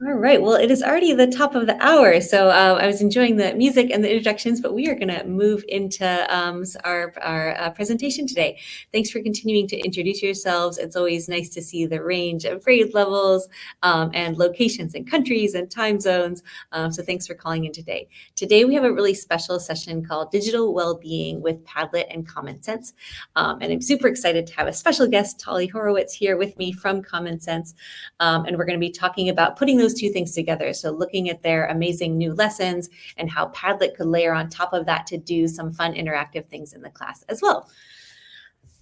All right. Well, it is already the top of the hour, so I was enjoying the music and the introductions, but we are going to move into our presentation today. Thanks for continuing to introduce yourselves. It's always nice to see the range of grade levels and locations and countries and time zones. So thanks for calling in today. Today we have a really special session called Digital Wellbeing with Padlet and Common Sense. And I'm super excited to have a special guest, Tali Horowitz, here with me from Common Sense. And we're going to be talking about putting those two things together. So looking at their amazing new lessons and how Padlet could layer on top of that to do some fun interactive things in the class as well.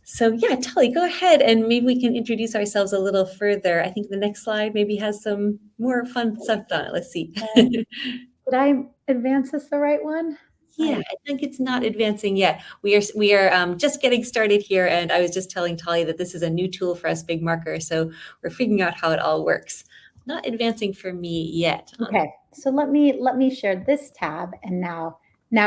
So yeah, Tali, go ahead and maybe we can introduce ourselves a little further. I think the next slide maybe has some more fun stuff on it. Let's see. Did I advance this the right one? Yeah, I think it's not advancing yet. We are just getting started here, and I was just telling Tali that this is a new tool for us, Big Marker, so we're figuring out how it all works. Not advancing for me yet. Okay, so let me share this tab, and now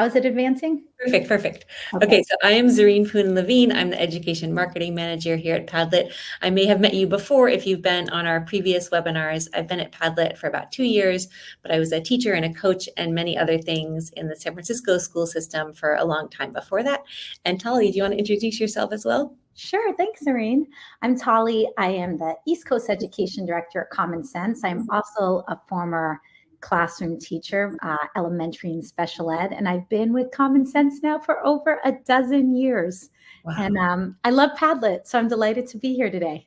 is it advancing? Perfect. Okay, so I am Zareen Levien. I'm the Education Marketing Manager here at Padlet. I may have met you before if you've been on our previous webinars. I've been at Padlet for about 2 years, but I was a teacher and a coach and many other things in the San Francisco school system for a long time before that. And Tali, do you want to introduce yourself as well? Sure, thanks, Zareen. I'm Tali. I am the East Coast Education Director at Common Sense. I'm also a former classroom teacher, elementary and special ed, and I've been with Common Sense now for over a dozen years. Wow. And I love Padlet, so I'm delighted to be here today.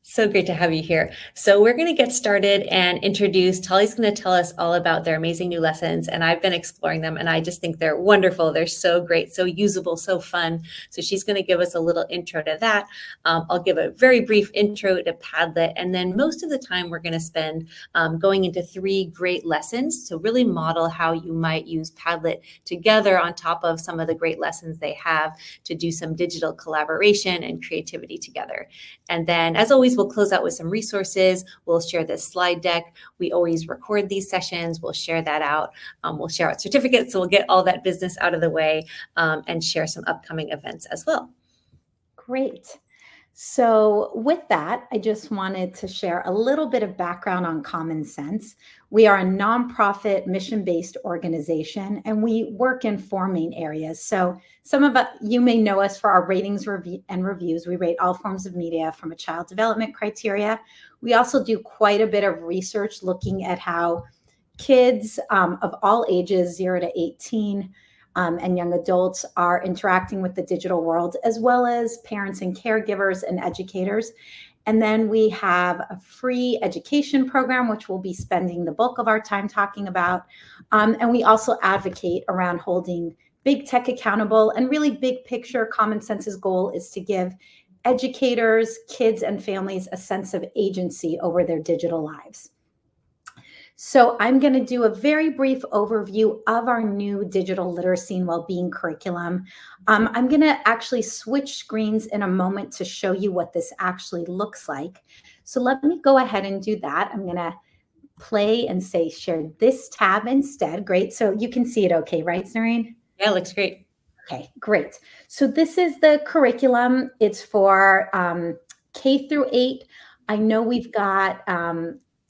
So great to have you here. So we're going to get started and introduce. Tali's going to tell us all about their amazing new lessons, and I've been exploring them, and I just think they're wonderful. They're so great, so usable, so fun. So she's going to give us a little intro to that. I'll give a very brief intro to Padlet, and then most of the time we're going to spend going into 3 great lessons to really model how you might use Padlet together on top of some of the great lessons they have to do some digital collaboration and creativity together. And then, as always, we'll close out with some resources. We'll share this slide deck. We always record these sessions. We'll share that out. We'll share out certificates. So we'll get all that business out of the way and share some upcoming events as well. Great. So with that, I just wanted to share a little bit of background on Common Sense. We are a nonprofit mission-based organization, and we work in 4 main areas. So some of you may know us for our ratings and reviews. We rate all forms of media from a child development criteria. We also do quite a bit of research looking at how kids of all ages, 0 to 18, and young adults are interacting with the digital world, as well as parents and caregivers and educators. And then we have a free education program, which we'll be spending the bulk of our time talking about. And we also advocate around holding big tech accountable, and really big picture. Common Sense's goal is to give educators, kids, and families a sense of agency over their digital lives. So I'm going to do a very brief overview of our new digital literacy and wellbeing curriculum. I'm going to actually switch screens in a moment to show you what this actually looks like. So let me go ahead and do that. I'm going to play and say share this tab instead. Great. So you can see it okay, right, Zareen? Yeah, it looks great. Okay, great. So this is the curriculum. It's for K through 8. I know we've got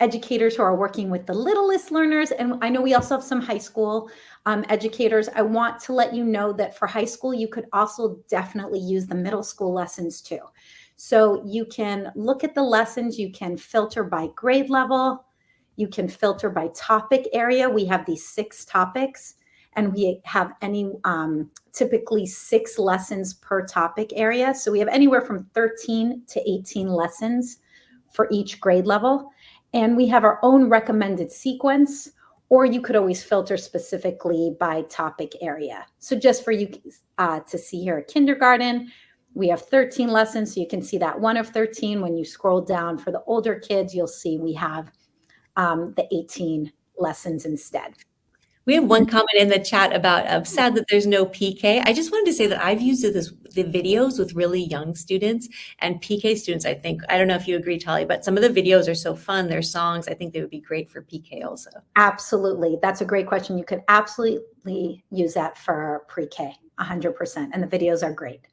educators who are working with the littlest learners, and I know we also have some high school educators. I want to let you know that for high school, you could also definitely use the middle school lessons too. So you can look at the lessons, you can filter by grade level, you can filter by topic area. We have these 6 topics, and we have typically 6 lessons per topic area. So we have anywhere from 13 to 18 lessons for each grade level. And we have our own recommended sequence, or you could always filter specifically by topic area. So just for you to see here at kindergarten, we have 13 lessons. So you can see that 1 of 13. When you scroll down for the older kids, you'll see we have the 18 lessons instead. We have one comment in the chat about sad that there's no PK. I just wanted to say that I've used the videos with really young students and PK students. I don't know if you agree, Tali, but some of the videos are so fun. Their songs, I think they would be great for PK also. Absolutely. That's a great question. You could absolutely use that for pre-K, 100%. And the videos are great.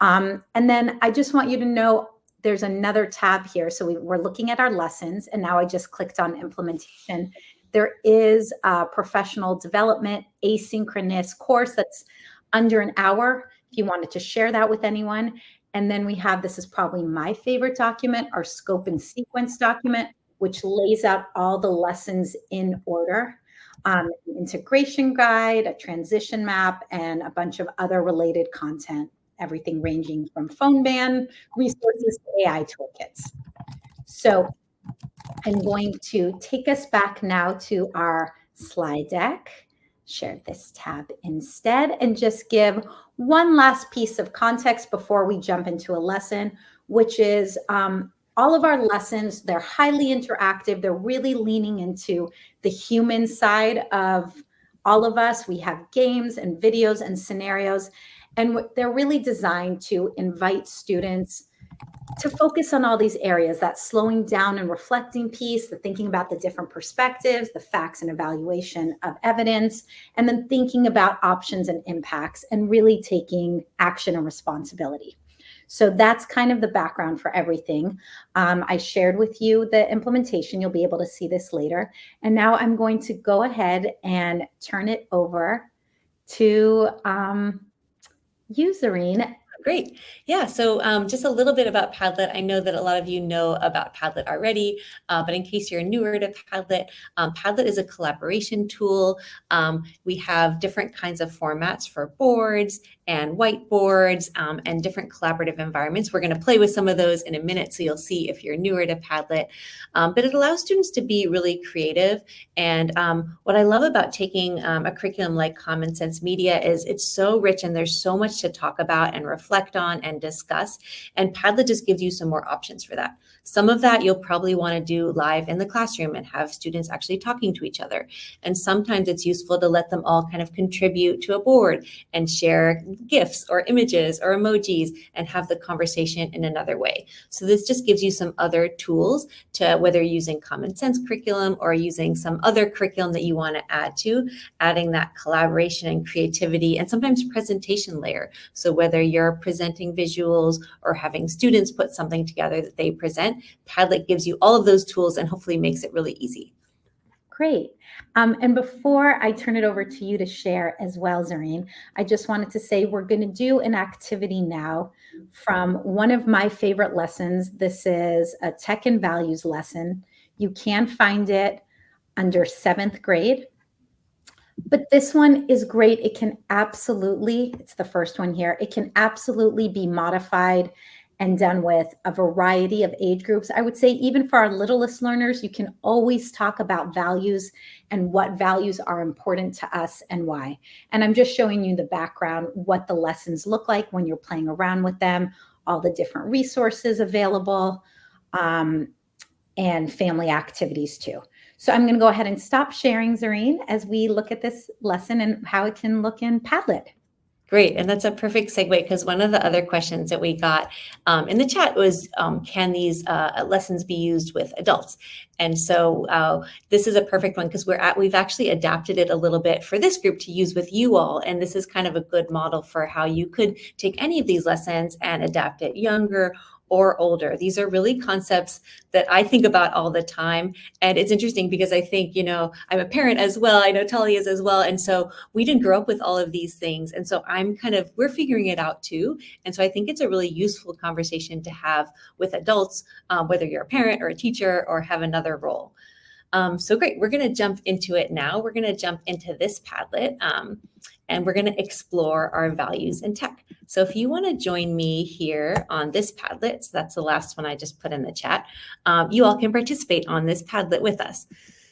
And then I just want you to know there's another tab here. So we're looking at our lessons, and now I just clicked on implementation. There is a professional development asynchronous course that's under an hour if you wanted to share that with anyone. And then we have, this is probably my favorite document, our scope and sequence document, which lays out all the lessons in order. An integration guide, a transition map, and a bunch of other related content, everything ranging from phone ban resources to AI toolkits. So I'm going to take us back now to our slide deck, share this tab instead, and just give one last piece of context before we jump into a lesson, which is all of our lessons, they're highly interactive. They're really leaning into the human side of all of us. We have games and videos and scenarios, and they're really designed to invite students to focus on all these areas, that slowing down and reflecting piece, the thinking about the different perspectives, the facts and evaluation of evidence, and then thinking about options and impacts and really taking action and responsibility. So that's kind of the background for everything. I shared with you the implementation. You'll be able to see this later. And now I'm going to go ahead and turn it over to you, Zareen. Great. Yeah. So just a little bit about Padlet. I know that a lot of you know about Padlet already, but in case you're newer to Padlet, Padlet is a collaboration tool. We have different kinds of formats for boards and whiteboards and different collaborative environments. We're going to play with some of those in a minute, so you'll see if you're newer to Padlet. But it allows students to be really creative. And what I love about taking a curriculum like Common Sense Media is it's so rich and there's so much to talk about and reflect on and discuss. And Padlet just gives you some more options for that. Some of that you'll probably want to do live in the classroom and have students actually talking to each other. And sometimes it's useful to let them all kind of contribute to a board and share GIFs or images or emojis and have the conversation in another way. So this just gives you some other tools to, whether you're using Common Sense curriculum or using some other curriculum that you want to add to, adding that collaboration and creativity and sometimes presentation layer. So whether you're presenting visuals or having students put something together that they present, Padlet gives you all of those tools and hopefully makes it really easy. Great. And before I turn it over to you to share as well, Zareen, I just wanted to say we're going to do an activity now from one of my favorite lessons. This is a tech and values lesson. You can find it under 7th grade. But this one is great. It can absolutely, it's the first one here, it can absolutely be modified and done with a variety of age groups. I would say even for our littlest learners, you can always talk about values and what values are important to us and why. And I'm just showing you the background, what the lessons look like when you're playing around with them, all the different resources available, and family activities too. So I'm going to go ahead and stop sharing, Zareen, as we look at this lesson and how it can look in Padlet. Great. And that's a perfect segue because one of the other questions that we got in the chat was, can these lessons be used with adults? And so this is a perfect one because we've actually adapted it a little bit for this group to use with you all. And this is kind of a good model for how you could take any of these lessons and adapt it younger or older. These are really concepts that I think about all the time. And it's interesting because I think, I'm a parent as well. I know Tali is as well. And so we didn't grow up with all of these things. And so we're figuring it out too. And so I think it's a really useful conversation to have with adults, whether you're a parent or a teacher or have another role. So great, we're going to jump into it now. We're going to jump into this Padlet and we're going to explore our values in tech. So if you want to join me here on this Padlet, so that's the last one I just put in the chat, you all can participate on this Padlet with us.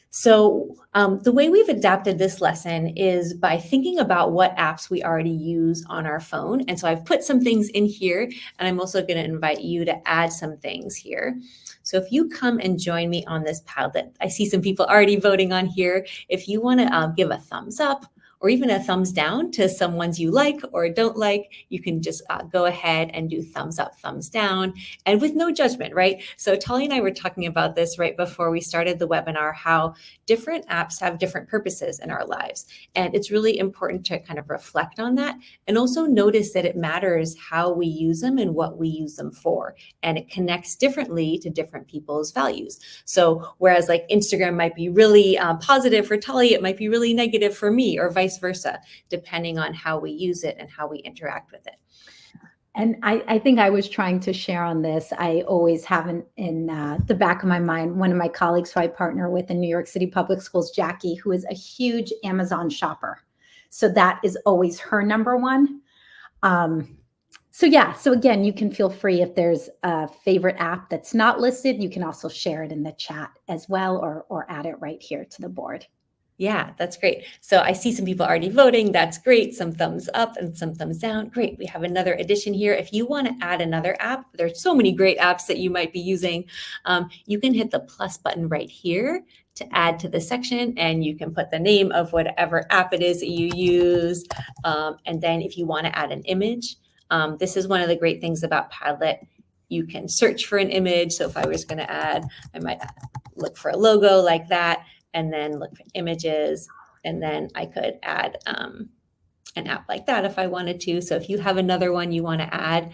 So the way we've adapted this lesson is by thinking about what apps we already use on our phone. And so I've put some things in here, and I'm also going to invite you to add some things here. So if you come and join me on this Padlet, I see some people already voting on here. If you want to give a thumbs up or even a thumbs down to some ones you like or don't like, you can just go ahead and do thumbs up, thumbs down, and with no judgment, right? So Tali and I were talking about this right before we started the webinar, how different apps have different purposes in our lives. And it's really important to kind of reflect on that and also notice that it matters how we use them and what we use them for. And it connects differently to different people's values. So whereas like Instagram might be really positive for Tali, it might be really negative for me, or vice versa, depending on how we use it and how we interact with it. And I think I was trying to share on this. I always have in the back of my mind, one of my colleagues who I partner with in New York City Public Schools, Jackie, who is a huge Amazon shopper. So that is always her number one. So again, you can feel free if there's a favorite app that's not listed, you can also share it in the chat as well, or add it right here to the board. Yeah, that's great. So I see some people already voting. That's great. Some thumbs up and some thumbs down. Great. We have another addition here. If you want to add another app, there's so many great apps that you might be using. You can hit the plus button right here to add to the section, and you can put the name of whatever app it is that you use. And then if you want to add an image, this is one of the great things about Padlet. You can search for an image. So if I was going to add, I might look for a logo like that, and then look for images, and then I could add an app like that if I wanted to. So if you have another one you want to add,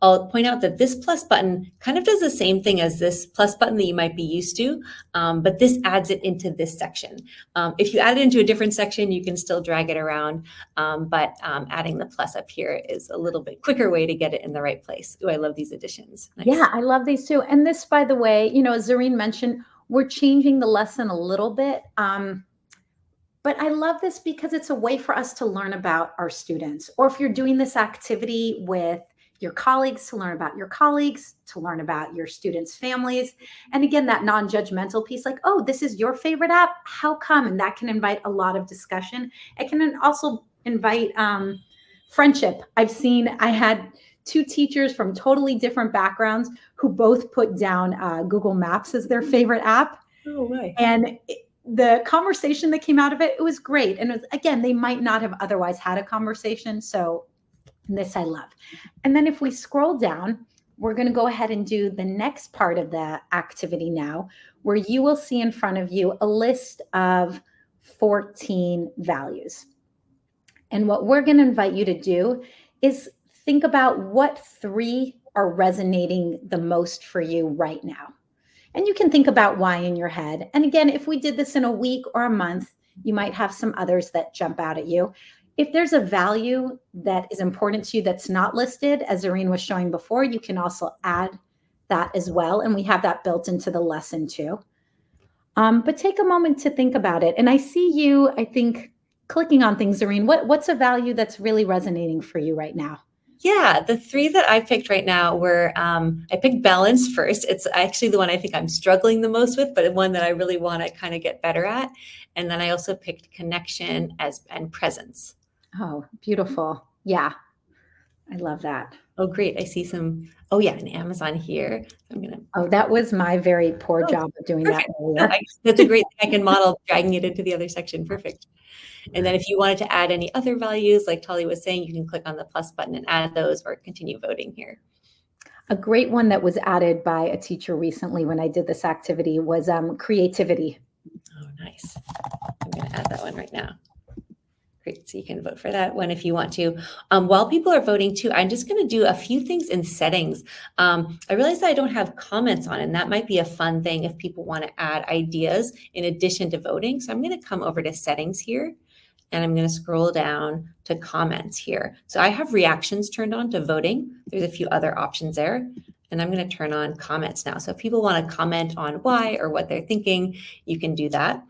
I'll point out that this plus button kind of does the same thing as this plus button that you might be used to, but this adds it into this section. If you add it into a different section, you can still drag it around, but adding the plus up here is a little bit quicker way to get it in the right place. Ooh, I love these additions. Nice. Yeah, I love these too. And this, by the way, as Zareen mentioned, we're changing the lesson a little bit. But I love this because it's a way for us to learn about our students. Or if you're doing this activity with your colleagues, to learn about your colleagues, to learn about your students' families. And again, that non-judgmental piece, like, oh, this is your favorite app. How come? And that can invite a lot of discussion. It can also invite friendship. I had two teachers from totally different backgrounds who both put down Google Maps as their favorite app. Oh, right. And the conversation that came out of it, it was great. And it was, again, they might not have otherwise had a conversation. So this I love. And then if we scroll down, we're going to go ahead and do the next part of the activity now, where you will see in front of you a list of 14 values. And what we're going to invite you to do is think about what 3 are resonating the most for you right now. And you can think about why in your head. And again, if we did this in a week or a month, you might have some others that jump out at you. If there's a value that is important to you that's not listed, as Zareen was showing before, you can also add that as well. And we have that built into the lesson too. But take a moment to think about it. And I see you, I think, clicking on things, Zareen. What's a value that's really resonating for you right now? Yeah, the 3 that I picked right now were, I picked balance first. It's actually the one I think I'm struggling the most with, but one that I really want to kind of get better at. And then I also picked connection and presence. Oh, beautiful. Yeah, I love that. Oh, great. I see some, oh yeah, an Amazon here. Oh, that was my very poor job of doing perfect. that earlier. No, that's a great thing I can model, dragging it into the other section. Perfect. And then if you wanted to add any other values, like Tali was saying, you can click on the plus button and add those, or continue voting here. A great one that was added by a teacher recently when I did this activity was creativity. Oh, nice. I'm going to add that one right now. Great. So you can vote for that one if you want to. While people are voting too, I'm just going to do a few things in settings. I realize that I don't have comments on, and that might be a fun thing if people want to add ideas in addition to voting. So I'm going to come over to settings here, and I'm going to scroll down to comments here. So I have reactions turned on to voting. There's a few other options there, and I'm going to turn on comments now. So if people want to comment on why or what they're thinking, you can do that.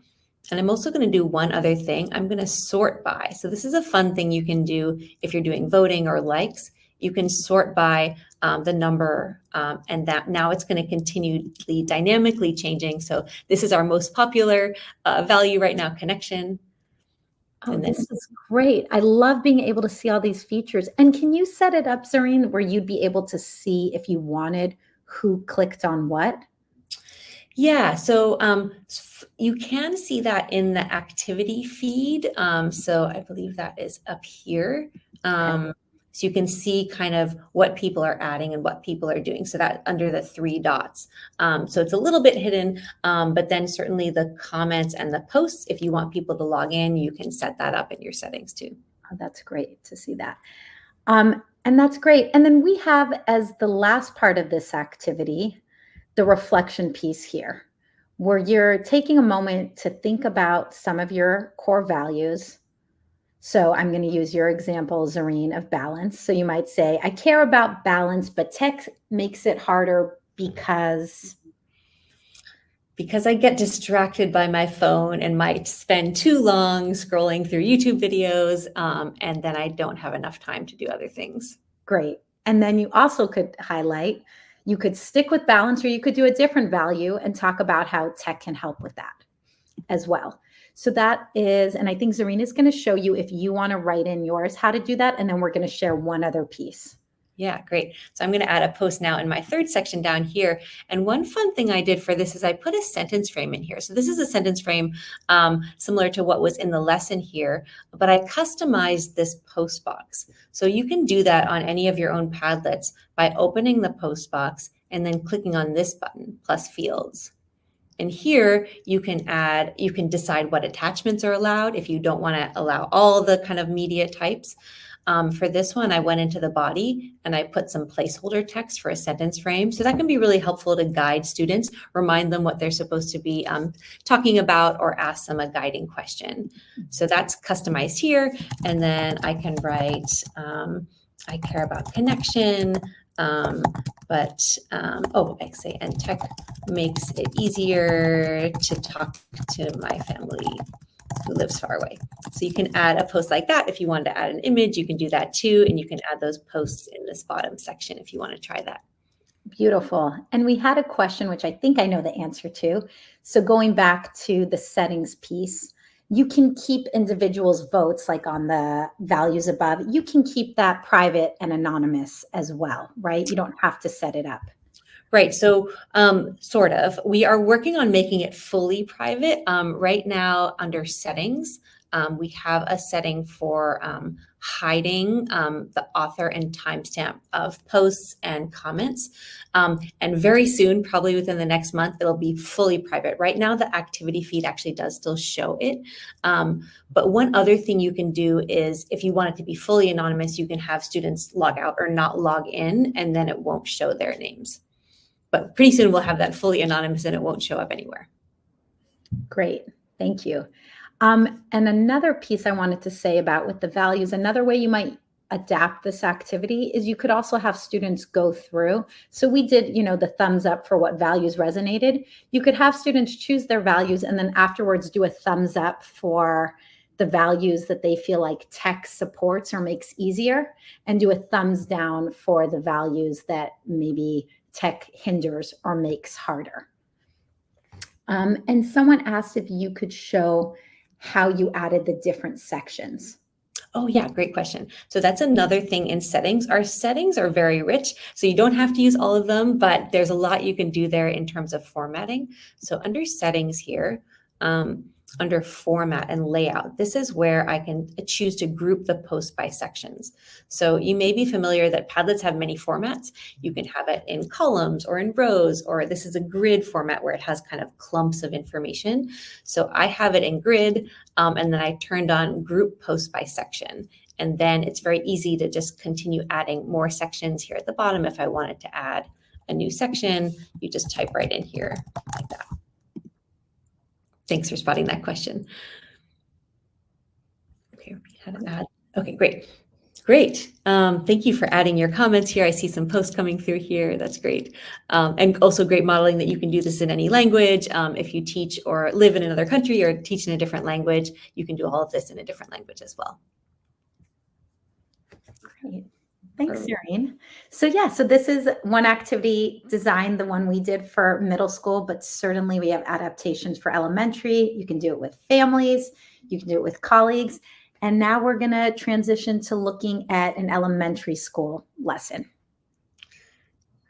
And I'm also going to do one other thing. I'm going to sort by. So this is a fun thing you can do if you're doing voting or likes. You can sort by the number, and that now it's going to continually dynamically changing. So this is our most popular value right now, connection. Oh, this is great. I love being able to see all these features. And can you set it up, Zareen, where you'd be able to see if you wanted who clicked on what? Yeah, so you can see that in the activity feed. So I believe that is up here. So you can see kind of what people are adding and what people are doing. So that under the 3 dots. So it's a little bit hidden, but then certainly the comments and the posts, if you want people to log in, you can set that up in your settings too. Oh, that's great to see that. And that's great. And then we have, as the last part of this activity, the reflection piece here, where you're taking a moment to think about some of your core values. So I'm going to use your example, Zareen, of balance. So you might say, I care about balance, but tech makes it harder because I get distracted by my phone and might spend too long scrolling through YouTube videos, and then I don't have enough time to do other things. Great. And then you also could highlight, you could stick with balance, or you could do a different value and talk about how tech can help with that as well. So that is, and I think Zareen is going to show you, if you want to write in yours, how to do that. And then we're going to share one other piece. Yeah, great. So I'm going to add a post now in my third section down here. And one fun thing I did for this is I put a sentence frame in here. So this is a sentence frame similar to what was in the lesson here, but I customized this post box. So you can do that on any of your own Padlets by opening the post box and then clicking on this button, plus fields. And here you can decide what attachments are allowed if you don't want to allow all the kind of media types. For this one, I went into the body and I put some placeholder text for a sentence frame. So that can be really helpful to guide students, remind them what they're supposed to be talking about, or ask them a guiding question. So that's customized here. And then I can write, I care about connection, I say, and tech makes it easier to talk to my family who lives far away. So you can add a post like that. If you wanted to add an image, you can do that too. And you can add those posts in this bottom section if you want to try that. Beautiful. And we had a question, which I think I know the answer to. So going back to the settings piece, you can keep individuals' votes, like on the values above. You can keep that private and anonymous as well, right? You don't have to set it up. Right. So sort of. We are working on making it fully private. Right now, under settings, we have a setting for hiding the author and timestamp of posts and comments. And very soon, probably within the next month, it'll be fully private. Right now, the activity feed actually does still show it. But one other thing you can do is, if you want it to be fully anonymous, you can have students log out or not log in, and then it won't show their names. But pretty soon we'll have that fully anonymous and it won't show up anywhere. Great. Thank you. And another piece I wanted to say about with the values, another way you might adapt this activity is you could also have students go through. So we did, the thumbs up for what values resonated. You could have students choose their values and then afterwards do a thumbs up for the values that they feel like tech supports or makes easier, and do a thumbs down for the values that maybe tech hinders or makes harder. And someone asked if you could show how you added the different sections. Oh yeah, great question. So that's another thing in settings. Our settings are very rich, so you don't have to use all of them, but there's a lot you can do there in terms of formatting. So under settings here, under format and layout, this is where I can choose to group the post by sections. So you may be familiar that Padlets have many formats. You can have it in columns or in rows, or this is a grid format where it has kind of clumps of information. So I have it in grid, and then I turned on group post by section. And then it's very easy to just continue adding more sections here at the bottom. If I wanted to add a new section, you just type right in here like that. Thanks for spotting that question. Okay, how to add. Okay, great. Great. Thank you for adding your comments here. I see some posts coming through here. That's great. And also great modeling that you can do this in any language. If you teach or live in another country or teach in a different language, you can do all of this in a different language as well. Great. Thanks, Zareen. So this is one activity design, the one we did for middle school, but certainly we have adaptations for elementary. You can do it with families. You can do it with colleagues. And now we're going to transition to looking at an elementary school lesson.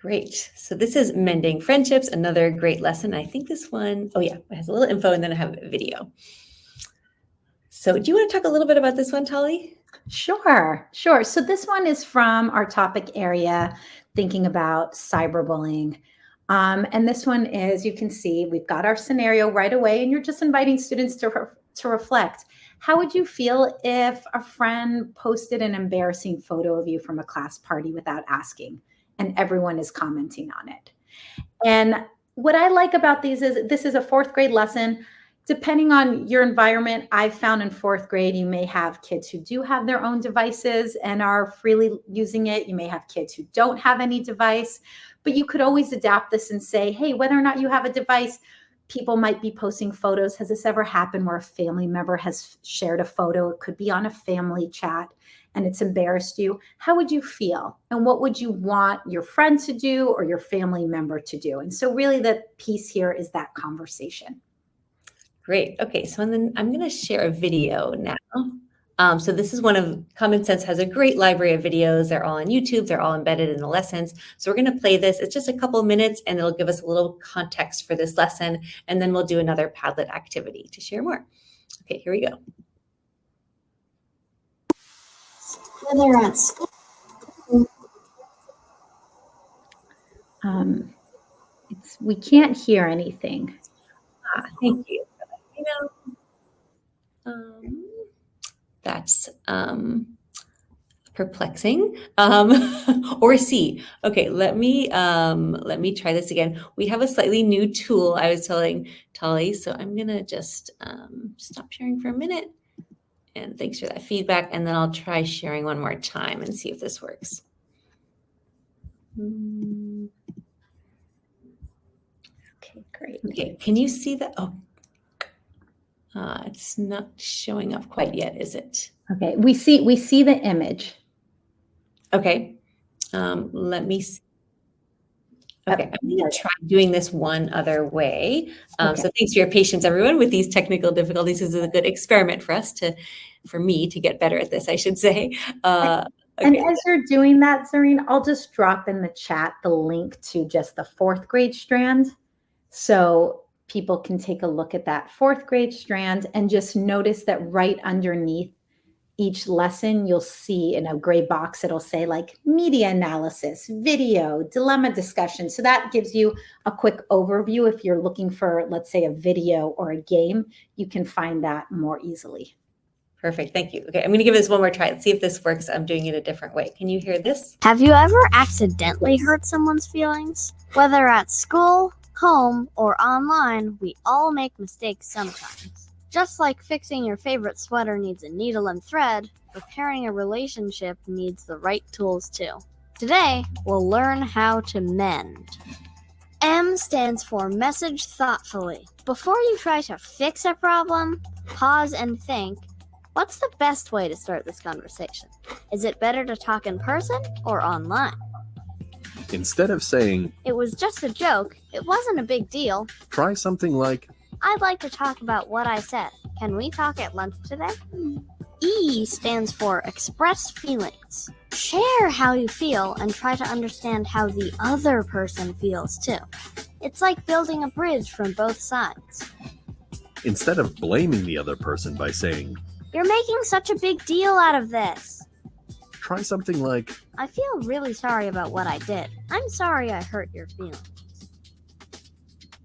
Great. So this is Mending Friendships, another great lesson. I think this one, oh yeah, it has a little info and then I have a video. So do you want to talk a little bit about this one, Tali? Sure. So this one is from our topic area, thinking about cyberbullying. And this one is, you can see, we've got our scenario right away, and you're just inviting students to reflect. How would you feel if a friend posted an embarrassing photo of you from a class party without asking, and everyone is commenting on it? And what I like about these is this is a fourth grade lesson. Depending on your environment, I've found in fourth grade, you may have kids who do have their own devices and are freely using it. You may have kids who don't have any device, but you could always adapt this and say, hey, whether or not you have a device, people might be posting photos. Has this ever happened where a family member has shared a photo? It could be on a family chat and it's embarrassed you. How would you feel? And what would you want your friend to do or your family member to do? And so really the piece here is that conversation. Great. Okay, so then I'm going to share a video now. So this is one of Common Sense has a great library of videos. They're all on YouTube. They're all embedded in the lessons. So we're going to play this. It's just a couple of minutes, and it'll give us a little context for this lesson. And then we'll do another Padlet activity to share more. Okay, here we go. Whether at school. We can't hear anything. Thank you. That's perplexing. Or C. Okay, let me try this again. We have a slightly new tool. I was telling Tali, so I'm gonna just stop sharing for a minute. And thanks for that feedback. And then I'll try sharing one more time and see if this works. Okay, great. Okay, can you see that? Oh. It's not showing up quite yet, is it? Okay, we see the image. Okay, let me see. Okay, I'm going to try doing this one other way. So thanks for your patience, everyone, with these technical difficulties. This is a good experiment for me to get better at this, I should say. Okay. And as you're doing that, Zareen, I'll just drop in the chat the link to just the fourth grade strand. So people can take a look at that fourth grade strand and just notice that right underneath each lesson, you'll see in a gray box, it'll say like media analysis, video, dilemma discussion. So that gives you a quick overview. If you're looking for, let's say, a video or a game, you can find that more easily. Perfect. Thank you. Okay, I'm going to give this one more try. Let's see if this works. I'm doing it a different way. Can you hear this? Have you ever accidentally hurt someone's feelings? Whether at school, home, or online, we all make mistakes sometimes. Just like fixing your favorite sweater needs a needle and thread, repairing a relationship needs the right tools too. Today, we'll learn how to mend. M stands for message thoughtfully. Before you try to fix a problem, pause and think, what's the best way to start this conversation? Is it better to talk in person or online? Instead of saying, it was just a joke, it wasn't a big deal, try something like, I'd like to talk about what I said. Can we talk at lunch today? E stands for express feelings. Share how you feel and try to understand how the other person feels too. It's like building a bridge from both sides. Instead of blaming the other person by saying, you're making such a big deal out of this. Try something like, I feel really sorry about what I did. I'm sorry I hurt your feelings.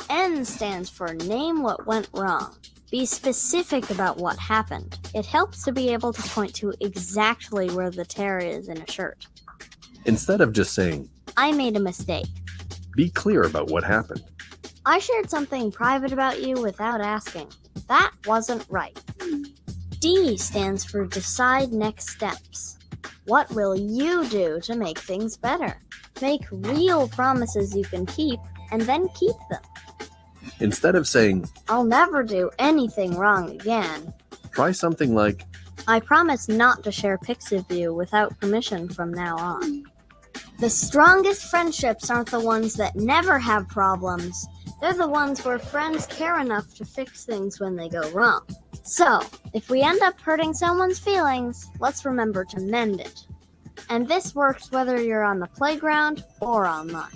N stands for name what went wrong. Be specific about what happened. It helps to be able to point to exactly where the tear is in a shirt. Instead of just saying, I made a mistake. Be clear about what happened. I shared something private about you without asking. That wasn't right. D stands for decide next steps. What will you do to make things better? Make real promises you can keep and then keep them. Instead of saying, I'll never do anything wrong again, try something like, I promise not to share pics of you without permission from now on. The strongest friendships aren't the ones that never have problems. They're the ones where friends care enough to fix things when they go wrong. So, if we end up hurting someone's feelings, let's remember to mend it. And this works whether you're on the playground or online.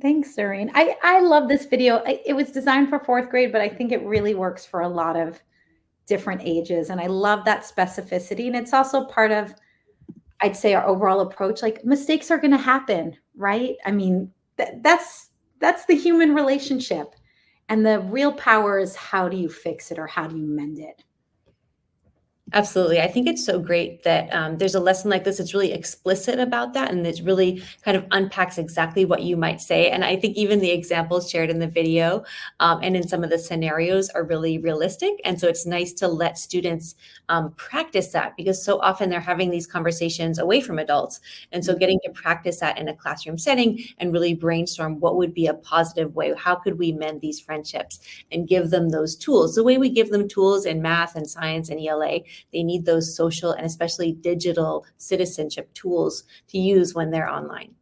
Thanks, Zareen. I love this video. It was designed for 4th grade, but I think it really works for a lot of different ages. And I love that specificity. And it's also part of, I'd say, our overall approach. Like, mistakes are going to happen, right? I mean, that's the human relationship. And the real power is, how do you fix it, or how do you mend it? Absolutely. I think it's so great that there's a lesson like this. It's really explicit about that. And it really kind of unpacks exactly what you might say. And I think even the examples shared in the video and in some of the scenarios are really realistic. And so it's nice to let students practice that, because so often they're having these conversations away from adults. And so getting to practice that in a classroom setting and really brainstorm what would be a positive way, how could we mend these friendships, and give them those tools. The way we give them tools in math and science and ELA, they need those social and especially digital citizenship tools to use when they're online.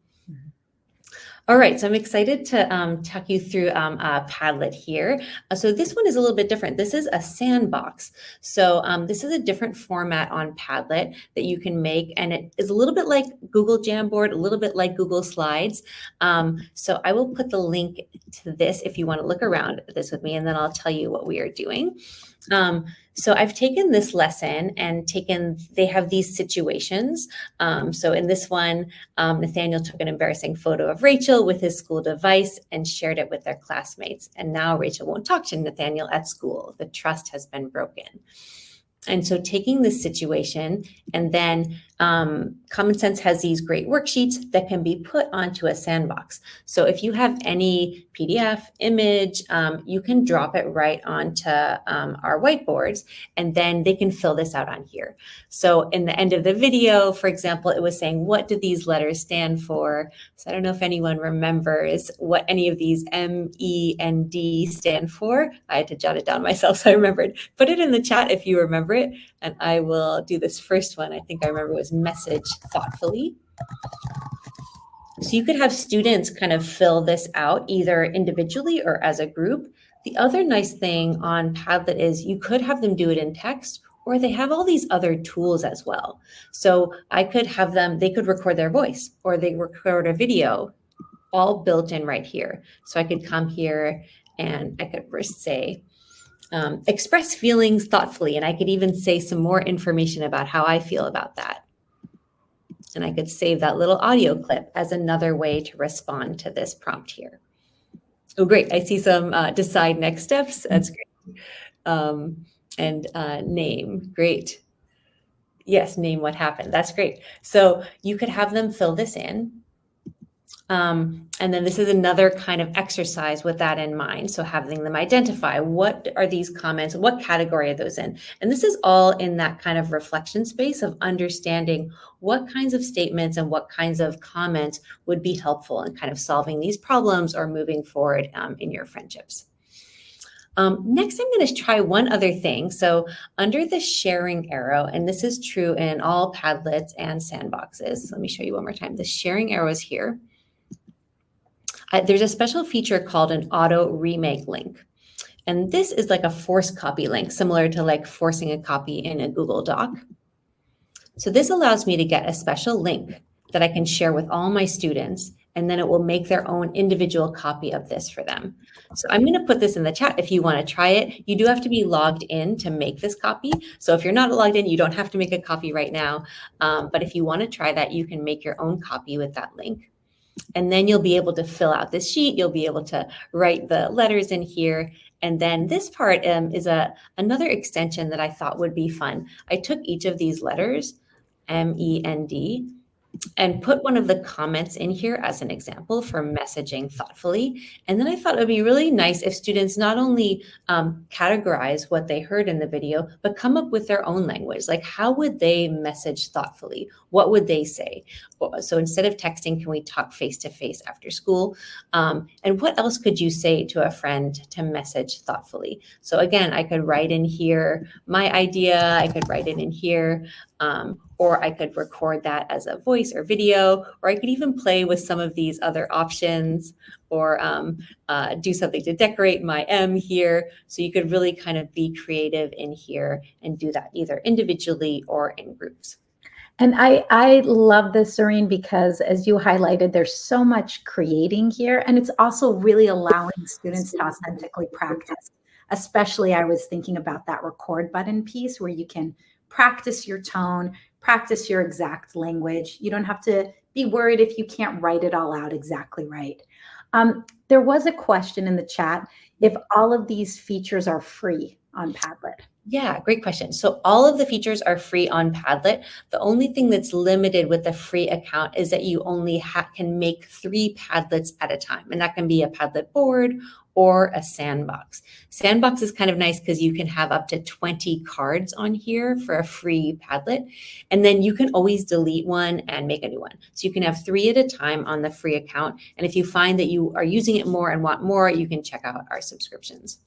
All right, so I'm excited to talk you through Padlet here. So this one is a little bit different. This is a sandbox. So this is a different format on Padlet that you can make, and it is a little bit like Google Jamboard, a little bit like Google Slides. So I will put the link to this if you want to look around at this with me, and then I'll tell you what we are doing. So I've taken this lesson and they have these situations. So in this one, Nathaniel took an embarrassing photo of Rachel with his school device and shared it with their classmates. And now Rachel won't talk to Nathaniel at school. The trust has been broken. And so taking this situation, and then Common Sense has these great worksheets that can be put onto a sandbox. So if you have any PDF image, you can drop it right onto our whiteboards, and then they can fill this out on here. So in the end of the video, for example, it was saying, what do these letters stand for? So I don't know if anyone remembers what any of these M, E, and D stand for. I had to jot it down myself, so I remembered. Put it in the chat if you remember it, and I will do this first one. I think I remember it was message thoughtfully. So you could have students kind of fill this out either individually or as a group. The other nice thing on Padlet is you could have them do it in text, or they have all these other tools as well. So I could have them, they could record their voice, or they record a video, all built in right here. So I could come here and I could first say, express feelings thoughtfully. And I could even say some more information about how I feel about that. And I could save that little audio clip as another way to respond to this prompt here. Oh, great. I see some decide next steps. That's great. And name. Great. Yes, name what happened. That's great. So you could have them fill this in. And then this is another kind of exercise with that in mind. So having them identify, what are these comments? What category are those in? And this is all in that kind of reflection space of understanding what kinds of statements and what kinds of comments would be helpful in kind of solving these problems or moving forward in your friendships. Next, I'm going to try one other thing. So under the sharing arrow, and this is true in all Padlets and sandboxes. So let me show you one more time. The sharing arrow is here. There's a special feature called an auto remake link. And this is like a forced copy link, similar to like forcing a copy in a Google Doc. So this allows me to get a special link that I can share with all my students, and then it will make their own individual copy of this for them. So I'm going to put this in the chat if you want to try it. You do have to be logged in to make this copy. So if you're not logged in, you don't have to make a copy right now. But if you want to try that, you can make your own copy with that link. And then you'll be able to fill out this sheet. You'll be able to write the letters in here. And then this part is another extension that I thought would be fun. I took each of these letters, M, E, N, D, and put one of the comments in here as an example for messaging thoughtfully. And then I thought it would be really nice if students not only categorize what they heard in the video, but come up with their own language. Like, how would they message thoughtfully? What would they say? So instead of texting, can we talk face-to-face after school? And what else could you say to a friend to message thoughtfully? So again, I could write in here my idea. I could write it in here. or I could record that as a voice or video, or I could even play with some of these other options, or do something to decorate my M here. So you could really kind of be creative in here and do that either individually or in groups. And I love this, Zareen, because as you highlighted, there's so much creating here, and it's also really allowing students to authentically practice. Especially, I was thinking about that record button piece where you can practice your tone, practice your exact language. You don't have to be worried if you can't write it all out exactly right. There was a question in the chat if all of these features are free on Padlet. Yeah, great question. So all of the features are free on Padlet. The only thing that's limited with the free account is that you only can make 3 Padlets at a time. And that can be a Padlet board or a sandbox. Sandbox is kind of nice because you can have up to 20 cards on here for a free Padlet. And then you can always delete one and make a new one. So you can have 3 at a time on the free account. And if you find that you are using it more and want more, you can check out our subscriptions.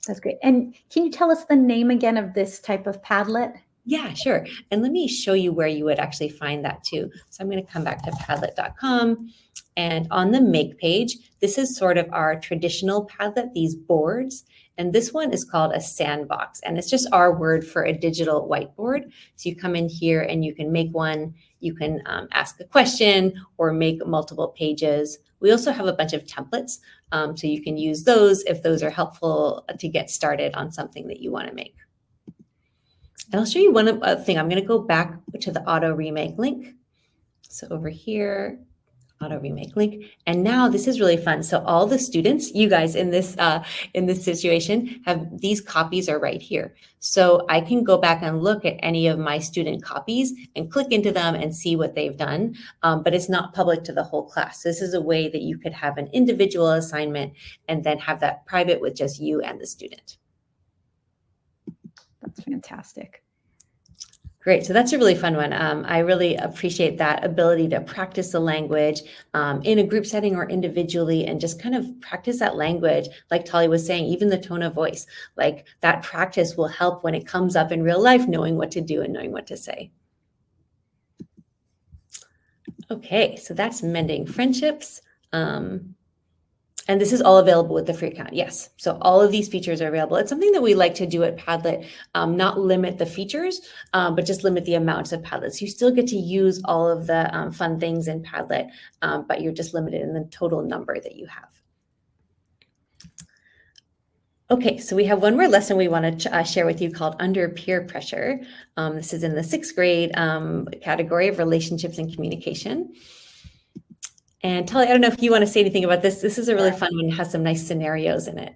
That's great. And can you tell us the name again of this type of Padlet? Yeah, sure. And let me show you where you would actually find that too. So I'm going to come back to padlet.com, and on the make page, this is sort of our traditional Padlet, these boards. And this one is called a sandbox, and it's just our word for a digital whiteboard. So you come in here and you can make one, you can ask a question or make multiple pages. We also have a bunch of templates, so you can use those if those are helpful to get started on something that you want to make. And I'll show you one other thing. I'm going to go back to the auto remake link. So over here, auto remake link. And now this is really fun. So all the students, you guys in this situation, have these copies are right here. So I can go back and look at any of my student copies and click into them and see what they've done. But it's not public to the whole class. This is a way that you could have an individual assignment and then have that private with just you and the student. That's fantastic. Great. So that's a really fun one. I really appreciate that ability to practice the language in a group setting or individually, and just kind of practice that language. Like Tali was saying, even the tone of voice, like that practice will help when it comes up in real life, knowing what to do and knowing what to say. Okay, so that's Mending Friendships. And this is all available with the free account. Yes. So all of these features are available. It's something that we like to do at Padlet, not limit the features, but just limit the amounts of Padlets. You still get to use all of the fun things in Padlet, but you're just limited in the total number that you have. Okay, so we have one more lesson we want to share with you called Under Peer Pressure. This is in the 6th grade category of relationships and communication. And Tali, I don't know if you want to say anything about this. This is a really fun one. It has some nice scenarios in it.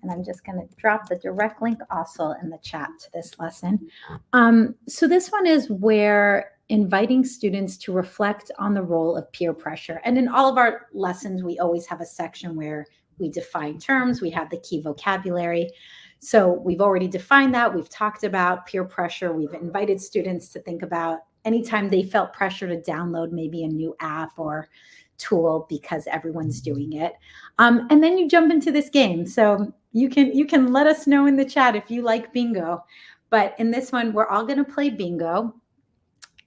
And I'm just going to drop the direct link also in the chat to this lesson. So this one is where inviting students to reflect on the role of peer pressure. And in all of our lessons, we always have a section where we define terms. We have the key vocabulary. So we've already defined that. We've talked about peer pressure. We've invited students to think about anytime they felt pressure to download maybe a new app or tool because everyone's doing it. And then you jump into this game. So you can let us know in the chat if you like bingo. But in this one, we're all going to play bingo.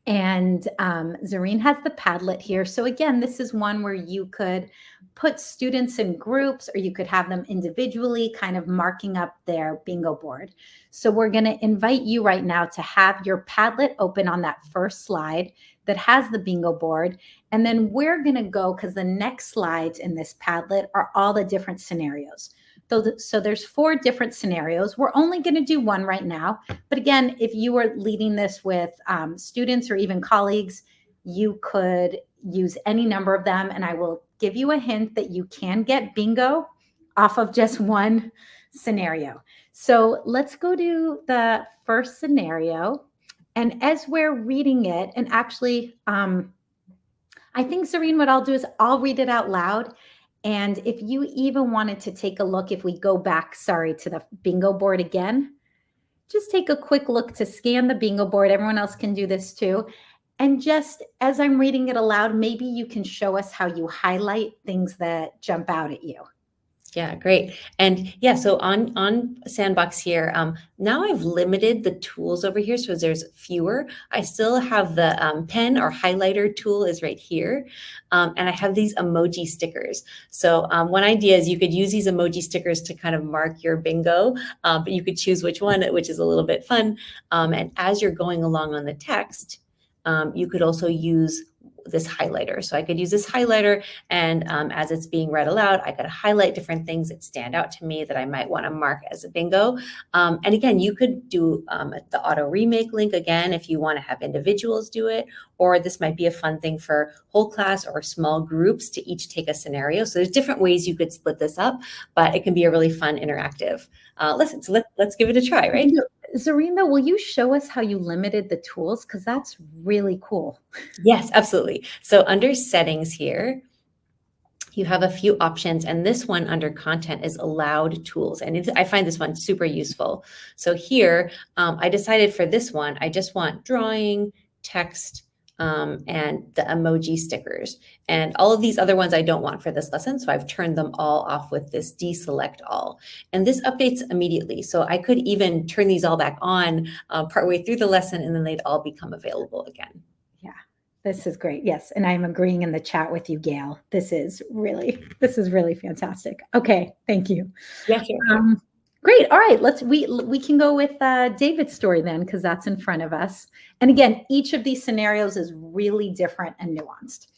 And Zareen has the Padlet here. So again, this is one where you could put students in groups, or you could have them individually kind of marking up their bingo board. So we're going to invite you right now to have your Padlet open on that first slide that has the bingo board. And then we're going to go, because the next slides in this Padlet are all the different scenarios. So there's 4 different scenarios. We're only going to do one right now. But again, if you were leading this with students or even colleagues, you could use any number of them. And I will give you a hint that you can get bingo off of just one scenario. So let's go to the first scenario. And as we're reading it, and actually, I think, Zareen, what I'll do is I'll read it out loud. And if you even wanted to take a look, if we go back, to the bingo board again, just take a quick look to scan the bingo board. Everyone else can do this too. And just as I'm reading it aloud, maybe you can show us how you highlight things that jump out at you. Yeah, great. And yeah, so on Sandbox here, now I've limited the tools over here, so there's fewer. I still have the pen or highlighter tool is right here, and I have these emoji stickers. So one idea is you could use these emoji stickers to kind of mark your bingo, but you could choose which one, which is a little bit fun. And as you're going along on the text, you could also use this highlighter. So I could use this highlighter, and as it's being read aloud, I could highlight different things that stand out to me that I might want to mark as a bingo. And again, you could do the auto remake link again if you want to have individuals do it, or this might be a fun thing for whole class or small groups to each take a scenario. So there's different ways you could split this up, but it can be a really fun interactive lesson. So let's give it a try, right? Zareen, though, will you show us how you limited the tools? Because that's really cool. Yes, absolutely. So under settings here, you have a few options, and this one under content is allowed tools. And I find this one super useful. So here, I decided for this one, I just want drawing, text, and the emoji stickers. And all of these other ones I don't want for this lesson. So I've turned them all off with this deselect all. And this updates immediately. So I could even turn these all back on partway through the lesson, and then they'd all become available again. Yeah, this is great. Yes. And I'm agreeing in the chat with you, Gail. This is really fantastic. Okay. Thank you. Yeah, sure. Great. All right. We can go with David's story then, because that's in front of us. And again, each of these scenarios is really different and nuanced.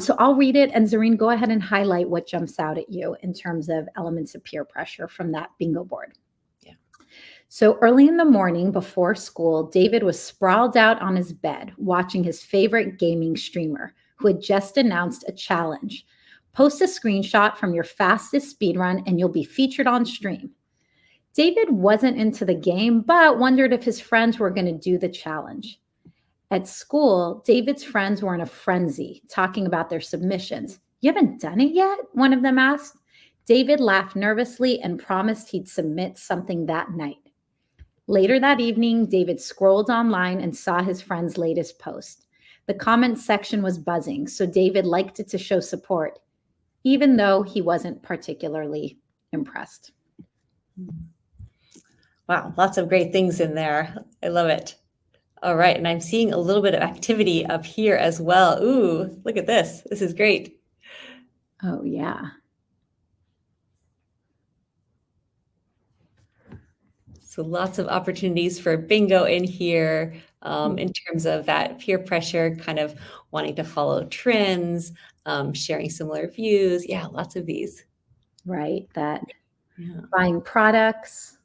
So I'll read it, and Zareen, go ahead and highlight what jumps out at you in terms of elements of peer pressure from that bingo board. Yeah. So early in the morning before school, David was sprawled out on his bed watching his favorite gaming streamer who had just announced a challenge. Post a screenshot from your fastest speed run and you'll be featured on stream. David wasn't into the game, but wondered if his friends were going to do the challenge. At school, David's friends were in a frenzy, talking about their submissions. You haven't done it yet? One of them asked. David laughed nervously and promised he'd submit something that night. Later that evening, David scrolled online and saw his friend's latest post. The comment section was buzzing, so David liked it to show support, even though he wasn't particularly impressed. Wow, lots of great things in there. I love it. All right, and I'm seeing a little bit of activity up here as well. Ooh, look at this. This is great. Oh, yeah. So lots of opportunities for bingo in here in terms of that peer pressure, kind of wanting to follow trends, sharing similar views. Yeah, lots of these. Right, that buying products,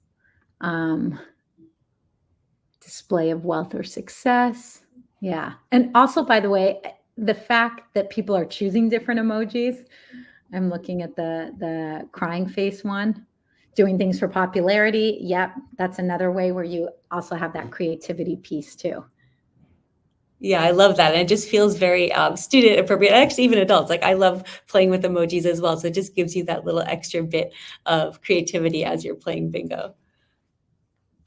display of wealth or success. Yeah. And also, by the way, the fact that people are choosing different emojis. I'm looking at the crying face one, doing things for popularity. Yep. That's another way where you also have that creativity piece too. Yeah, I love that. And it just feels very student appropriate. Actually, even adults, like I love playing with emojis as well. So it just gives you that little extra bit of creativity as you're playing bingo.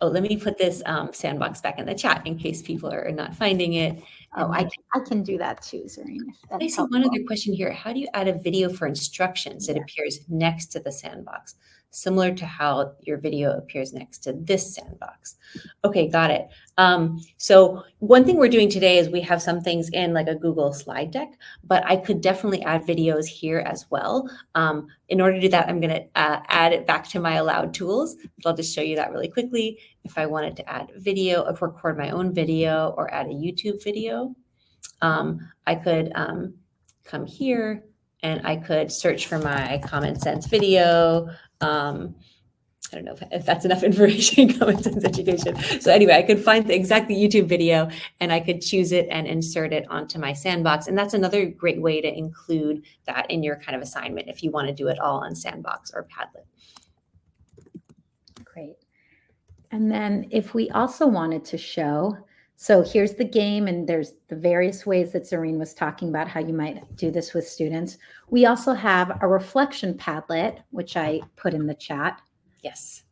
Oh, let me put this sandbox back in the chat in case people are not finding it. Oh, I can do that too, Zareen. I see one other question here. How do you add a video for instructions that appears next to the sandbox, similar to how your video appears next to this sandbox? Okay, got it. So one thing we're doing today is we have some things in like a Google slide deck, but I could definitely add videos here as well. In order to do that, I'm going to add it back to my allowed tools. But I'll just show you that really quickly. If I wanted to add video, or record my own video or add a YouTube video, I could come here and I could search for my Common Sense video. I don't know if that's enough information, Common Sense education. So anyway, I could find the exact YouTube video and I could choose it and insert it onto my sandbox. And that's another great way to include that in your kind of assignment if you want to do it all on Sandbox or Padlet. Great. And then if we also wanted to show, so here's the game, and there's the various ways that Zareen was talking about how you might do this with students. We also have a reflection Padlet, which I put in the chat. Yes.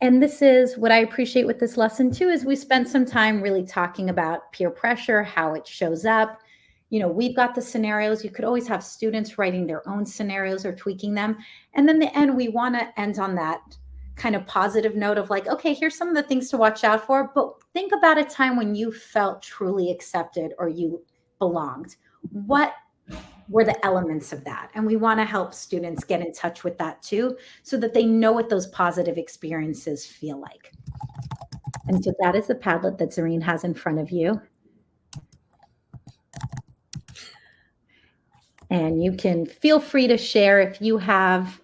And this is what I appreciate with this lesson too, is we spent some time really talking about peer pressure, how it shows up. we've got the scenarios. You could always have students writing their own scenarios or tweaking them. And then the end, we want to end on that kind of positive note of like, okay, here's some of the things to watch out for, but think about a time when you felt truly accepted or you belonged. What were the elements of that? And we want to help students get in touch with that too, so that they know what those positive experiences feel like. And so that is the Padlet that Zareen has in front of you. And you can feel free to share if you have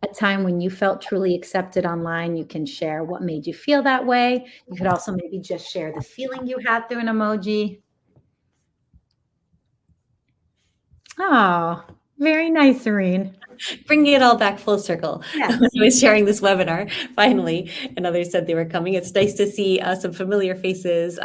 a time when you felt truly accepted online. You can share what made you feel that way. You could also maybe just share the feeling you had through an emoji. Oh, very nice, Zareen. Bringing it all back full circle. Yeah. I was sharing this webinar finally, and others said they were coming. It's nice to see some familiar faces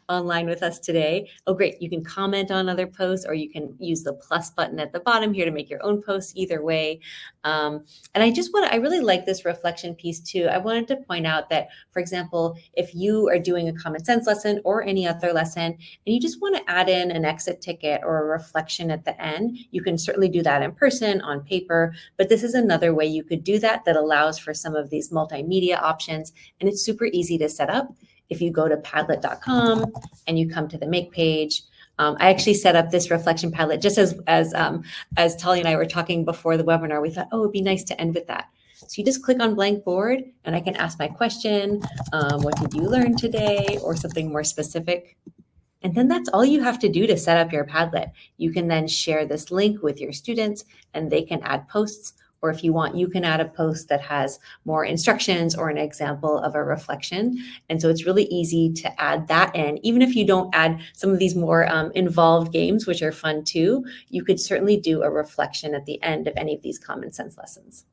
online with us today. Oh, great. You can comment on other posts, or you can use the plus button at the bottom here to make your own posts, either way. And I really like this reflection piece too. I wanted to point out that, for example, if you are doing a common sense lesson or any other lesson, and you just want to add in an exit ticket or a reflection at the end, you can certainly do that in person, on paper. But this is another way you could do that allows for some of these multimedia options. And it's super easy to set up. If you go to padlet.com and you come to the make page, I actually set up this reflection Padlet just as Tali and I were talking before the webinar. We thought, oh, it'd be nice to end with that. So you just click on blank board and I can ask my question. What did you learn today? Or something more specific. And then that's all you have to do to set up your Padlet. You can then share this link with your students and they can add posts. Or if you want, you can add a post that has more instructions or an example of a reflection. And so it's really easy to add that in. Even if you don't add some of these more involved games, which are fun too, you could certainly do a reflection at the end of any of these common sense lessons.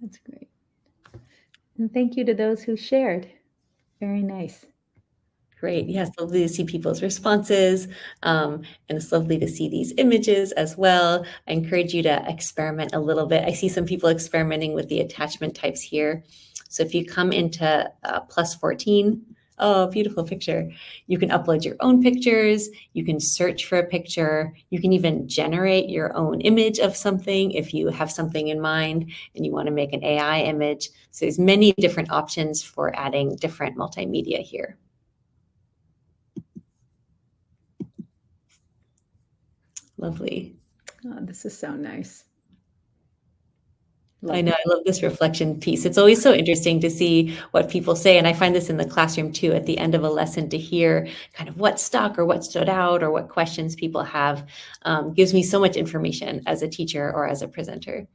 That's great. And thank you to those who shared. Very nice. Great. Yes, lovely to see people's responses. And it's lovely to see these images as well. I encourage you to experiment a little bit. I see some people experimenting with the attachment types here. So if you come into +14, oh, beautiful picture. You can upload your own pictures. You can search for a picture. You can even generate your own image of something if you have something in mind and you want to make an AI image. So there's many different options for adding different multimedia here. Lovely. Oh, this is so nice. I know, I love this reflection piece. It's always so interesting to see what people say. And I find this in the classroom too, at the end of a lesson, to hear kind of what stuck or what stood out or what questions people have. Gives me so much information as a teacher or as a presenter.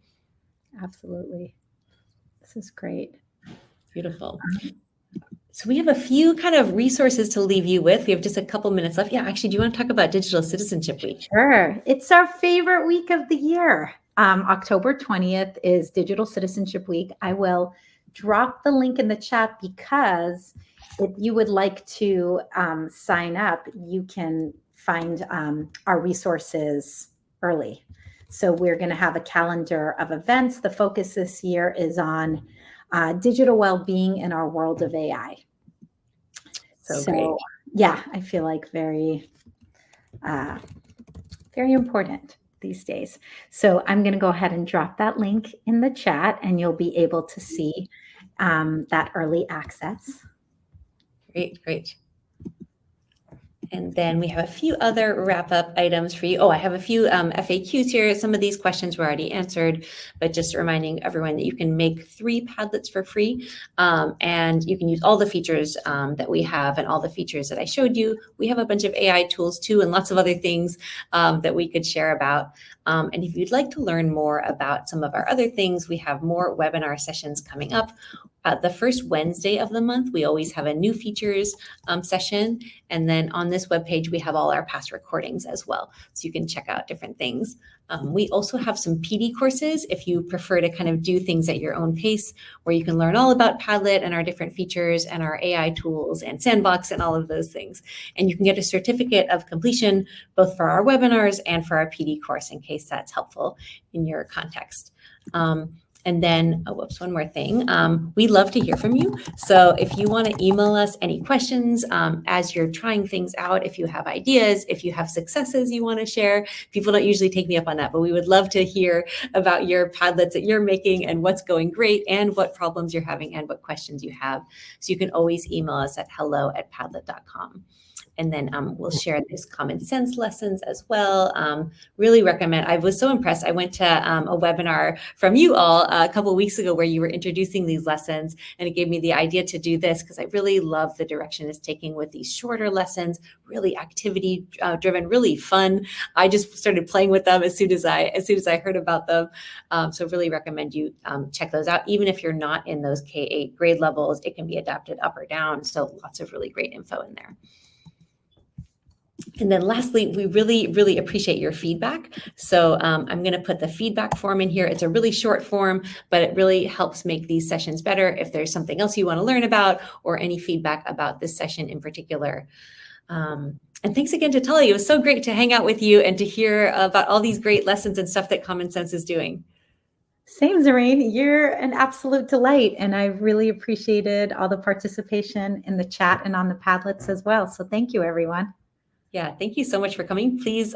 Absolutely. This is great. Beautiful. So we have a few kind of resources to leave you with. We have just a couple minutes left. Yeah, actually, do you want to talk about Digital Citizenship Week? Sure. It's our favorite week of the year. October 20th is Digital Citizenship Week. I will drop the link in the chat because if you would like to sign up, you can find our resources early. So we're going to have a calendar of events. The focus this year is on digital well-being in our world of AI. So great. Yeah, I feel like very important these days. So I'm going to go ahead and drop that link in the chat and you'll be able to see that early access. Great. And then we have a few other wrap-up items for you. Oh, I have a few FAQs here. Some of these questions were already answered, but just reminding everyone that you can make 3 Padlets for free, and you can use all the features that we have and all the features that I showed you. We have a bunch of AI tools too, and lots of other things that we could share about. And if you'd like to learn more about some of our other things, we have more webinar sessions coming up. The first Wednesday of the month, we always have a new features session. And then on this webpage, we have all our past recordings as well. So you can check out different things. We also have some PD courses if you prefer to kind of do things at your own pace, where you can learn all about Padlet and our different features and our AI tools and Sandbox and all of those things. And you can get a certificate of completion both for our webinars and for our PD course in case that's helpful in your context. And then, one more thing. We love to hear from you. So if you want to email us any questions as you're trying things out, if you have ideas, if you have successes you want to share, people don't usually take me up on that, but we would love to hear about your Padlets that you're making and what's going great and what problems you're having and what questions you have. So you can always email us at hello@padlet.com. And then we'll share these common sense lessons as well. Really recommend. I was so impressed. I went to a webinar from you all a couple of weeks ago where you were introducing these lessons, and it gave me the idea to do this because I really love the direction it's taking with these shorter lessons, really activity driven, really fun. I just started playing with them as soon as I heard about them. So really recommend you check those out. Even if you're not in those K-8 grade levels, it can be adapted up or down. So lots of really great info in there. And then lastly, we really, really appreciate your feedback. So I'm going to put the feedback form in here. It's a really short form, but it really helps make these sessions better. If there's something else you want to learn about or any feedback about this session in particular. And thanks again to Tali. It was so great to hang out with you and to hear about all these great lessons and stuff that Common Sense is doing. Same, Zareen. You're an absolute delight. And I really appreciated all the participation in the chat and on the Padlets as well. So thank you, everyone. Yeah, thank you so much for coming. Please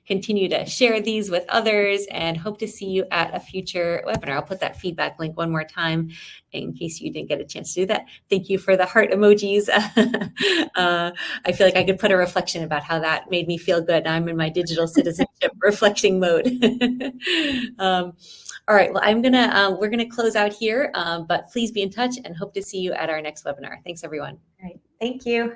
continue to share these with others and hope to see you at a future webinar. I'll put that feedback link one more time in case you didn't get a chance to do that. Thank you for the heart emojis. I feel like I could put a reflection about how that made me feel good. I'm in my digital citizenship reflecting mode. All right, well, we're gonna close out here, but please be in touch and hope to see you at our next webinar. Thanks, everyone. All right, thank you.